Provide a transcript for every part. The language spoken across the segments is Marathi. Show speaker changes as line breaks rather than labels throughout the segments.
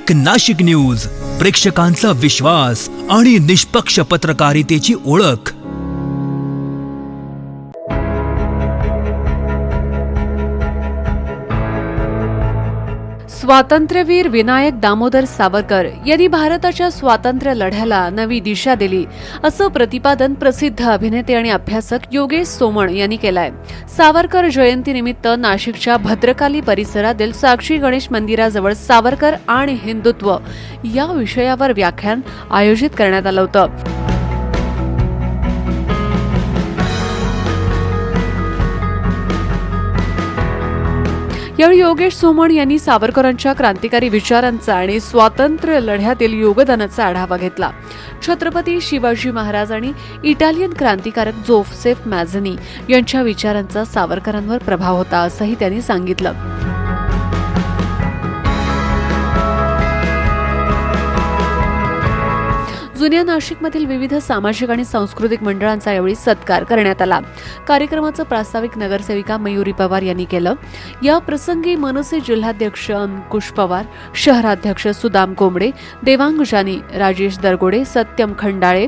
एक नाशिक न्यूज, प्रेक्षकांचा विश्वास आणि निष्पक्ष पत्रकारितेची ओळख।
स्वातंत्र्यवीर विनायक दामोदर सावरकर यांनी भारताच्या स्वातंत्र्य लढ्याला नवी दिशा दिली, असं प्रतिपादन प्रसिद्ध अभिनेते आणि अभ्यासक योगेश सोमण यांनी केलंय। सावरकर जयंतीनिमित्त नाशिकच्या भद्रकाली परिसरातील साक्षी गणेश मंदिराजवळ सावरकर आणि हिंदुत्व या विषयावर व्याख्यान आयोजित करण्यात आलं होतं। यावेळी योगेश सोमण यांनी सावरकरांच्या क्रांतिकारी विचारांचा आणि स्वातंत्र्य लढ्यातील योगदानाचा आढावा घेतला। छत्रपती शिवाजी महाराज आणि इटालियन क्रांतिकारक जोसेफ मॅझनी यांच्या विचारांचा सावरकरांवर प्रभाव होता, असंही त्यांनी सांगितलं। जुन्या नाशिकमधील विविध सामाजिक आणि सांस्कृतिक मंडळांचा यावेळी सत्कार करण्यात आला। कार्यक्रमाचं प्रास्ताविक नगरसेविका मयुरी पवार यांनी केलं। या प्रसंगी मनसे जिल्हाध्यक्ष अंकुश पवार, शहराध्यक्ष सुदाम कोंबडे, देवांग जानी, राजेश दरगोडे, सत्यम खंडाळे,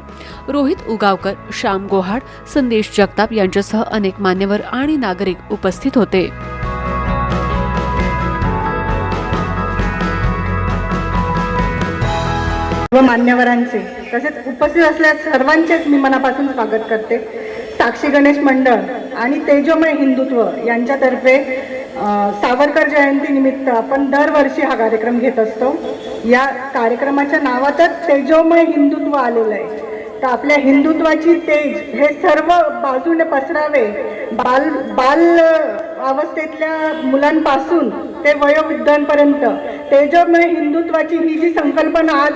रोहित उगावकर, श्याम गोहाड, संदेश जगताप यांच्यासह अनेक मान्यवर आणि नागरिक उपस्थित होते।
व मान्यवरांचे तसेच उपस्थित असलेल्या सर्वांचेच मी मनापासून स्वागत करते। साक्षी गणेश मंडळ आणि तेजोमय हिंदुत्व यांच्यातर्फे सावरकर जयंती निमित्त आपण दरवर्षी हा कार्यक्रम घेत असतो। या कार्यक्रमाच्या नावातच तेजोमय हिंदुत्व आलेलं आहे। तर आपल्या हिंदुत्वाची तेज हे सर्व बाजूने पसरावे, बाल अवस्थेतल्या मुलांपासून ते वयोवृद्धांपर्यंत तेजोमय हिंदुत्वाची ही जी संकल्पना आज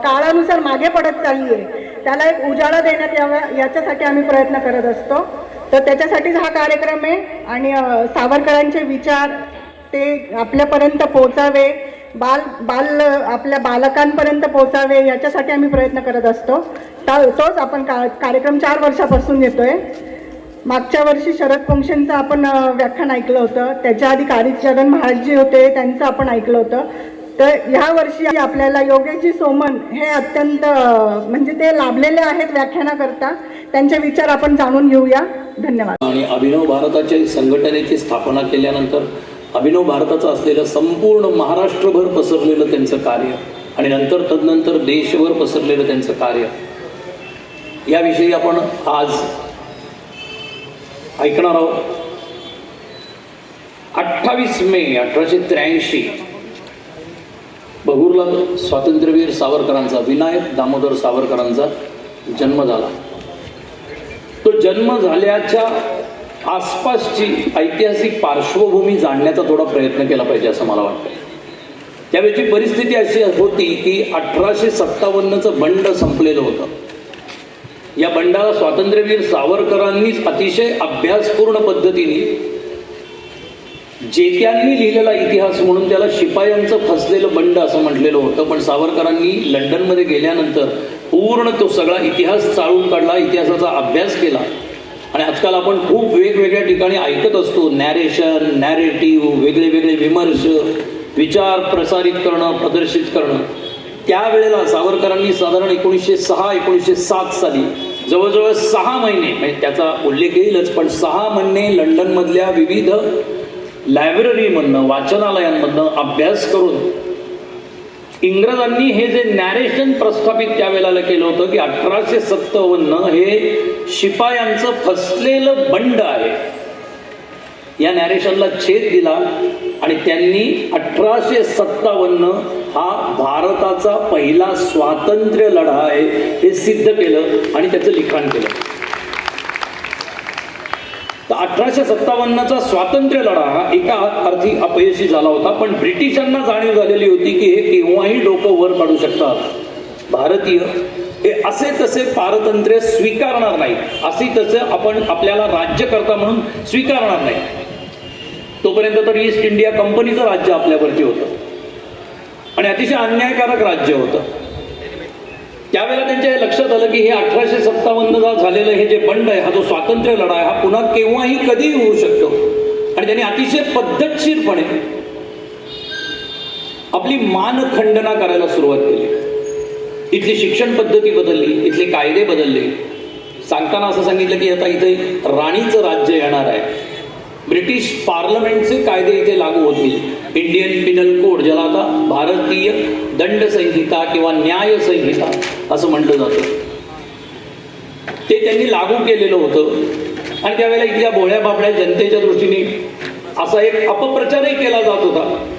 काळानुसार मागे पडत चालली आहे, त्याला एक उजाळा देण्यात यावा याच्यासाठी आम्ही प्रयत्न करत असतो। तर त्याच्यासाठीच हा कार्यक्रम आहे आणि सावरकरांचे विचार ते आपल्यापर्यंत पोहोचावे, आपल्या बालकांपर्यंत पोहोचावे याच्यासाठी आम्ही प्रयत्न करत असतो। तोच आपण कार्यक्रम 4 वर्षापासून घेतोय। मागच्या वर्षी शरद पोंक्षेंचं आपण व्याख्यान ऐकलं होतं, त्याच्या आधी काळीचरण महाराजजी होते, त्यांचं आपण ऐकलं होतं। तर ह्या वर्षी आपल्याला योगेशजी सोमण हे अत्यंत म्हणजे ते लाभलेले आहेत व्याख्यानाकरता, त्यांचे विचार आपण जाणून घेऊया। धन्यवाद।
आणि अभिनव भारताच्या संघटनेची स्थापना केल्यानंतर अभिनव भारताचं असलेलं संपूर्ण महाराष्ट्रभर पसरलेलं त्यांचं कार्य आणि नंतर तदनंतर देशभर पसरलेलं त्यांचं कार्य याविषयी आपण आज ऐकणार आहोत। 28 मे 1883 बहूरला स्वातंत्र्यवीर सावरकरांचा, विनायक दामोदर सावरकरांचा जन्म झाला। तो जन्म झाल्याच्या आसपासची ऐतिहासिक पार्श्वभूमी जाणण्याचा थोडा प्रयत्न केला पाहिजे असं मला वाटतं। त्यावेळची परिस्थिती अशी होती की 1857चं बंड संपलेलं होतं। या बंडाला स्वातंत्र्यवीर सावरकरांनीच अतिशय अभ्यासपूर्ण पद्धतीने जेत्यांनी लिहिलेला इतिहास म्हणून त्याला शिपायांचं फसलेलं बंड असं म्हटलेलं होतं। पण सावरकरांनी लंडनमध्ये गेल्यानंतर पूर्ण तो सगळा इतिहास चाळून काढला, इतिहासाचा अभ्यास केला आणि आजकाल आपण खूप वेगवेगळ्या ठिकाणी ऐकत असतो नॅरेशन, नॅरेटिव्ह, वेगळे वेगळे विमर्श, विचार प्रसारित करणं, प्रदर्शित करणं। त्यावेळेला सावरकरांनी साधारण 1906-1907 साली जवळजवळ 6 महिने, म्हणजे त्याचा उल्लेख येईलच, पण 6 महिने लंडनमधल्या विविध लायब्ररीमधनं, वाचनालयांमधनं अभ्यास करून इंग्रजांनी हे जे नॅरेशन प्रस्थापित त्यावेळेला केलं होतं की 1857 हे शिपायांचं फसलेलं बंड आहे, या नॅरेशनला छेद दिला आणि त्यांनी 1857 हा भारताचा पहिला स्वातंत्र्य लढा आहे हे सिद्ध केलं आणि त्याचं लिखाण केलं। तर 1857चा स्वातंत्र्य लढा हा एका अर्थी अपयशी झाला होता, पण ब्रिटिशांना जाणीव झालेली होती की हे केव्हाही डोकं वर काढू शकतात, भारतीय हे असे तसे पारतंत्र्य स्वीकारणार नाही, असे तसे आपण आपल्याला राज्यकर्ता म्हणून स्वीकारणार नाही। तोपर्यंत तर ईस्ट इंडिया कंपनीचं राज्य आपल्यावरती होतं आणि अतिशय अन्यायकारक राज्य होतं। त्यावेळेला त्यांच्या लक्षात आलं की हे 1857 झालेलं हे जे बंड आहे, हा जो स्वातंत्र्य लढा आहे, हा पुन्हा केव्हाही कधीही होऊ शकतो। आणि त्यांनी अतिशय पद्धतशीरपणे आपली मानखंडना करायला सुरुवात केली. इथली शिक्षण पद्धती बदलली, इथले कायदे बदलले. सांगताना असं सांगितलं की आता इथे राणीचं राज्य येणार आहे. ब्रिटिश पार्लमेंटचे कायदे इथे लागू होतील. इंडियन पिनल कोड, ज्याला आता भारतीय दंड संहिता किंवा न्याय संहिता असं म्हटलं जातं, ते त्यांनी लागू केलेलं होतं. आणि त्यावेळेला इथल्या भोळ्या बाबड्या जनतेच्या दृष्टीने असा एक अपप्रचारही केला जात होता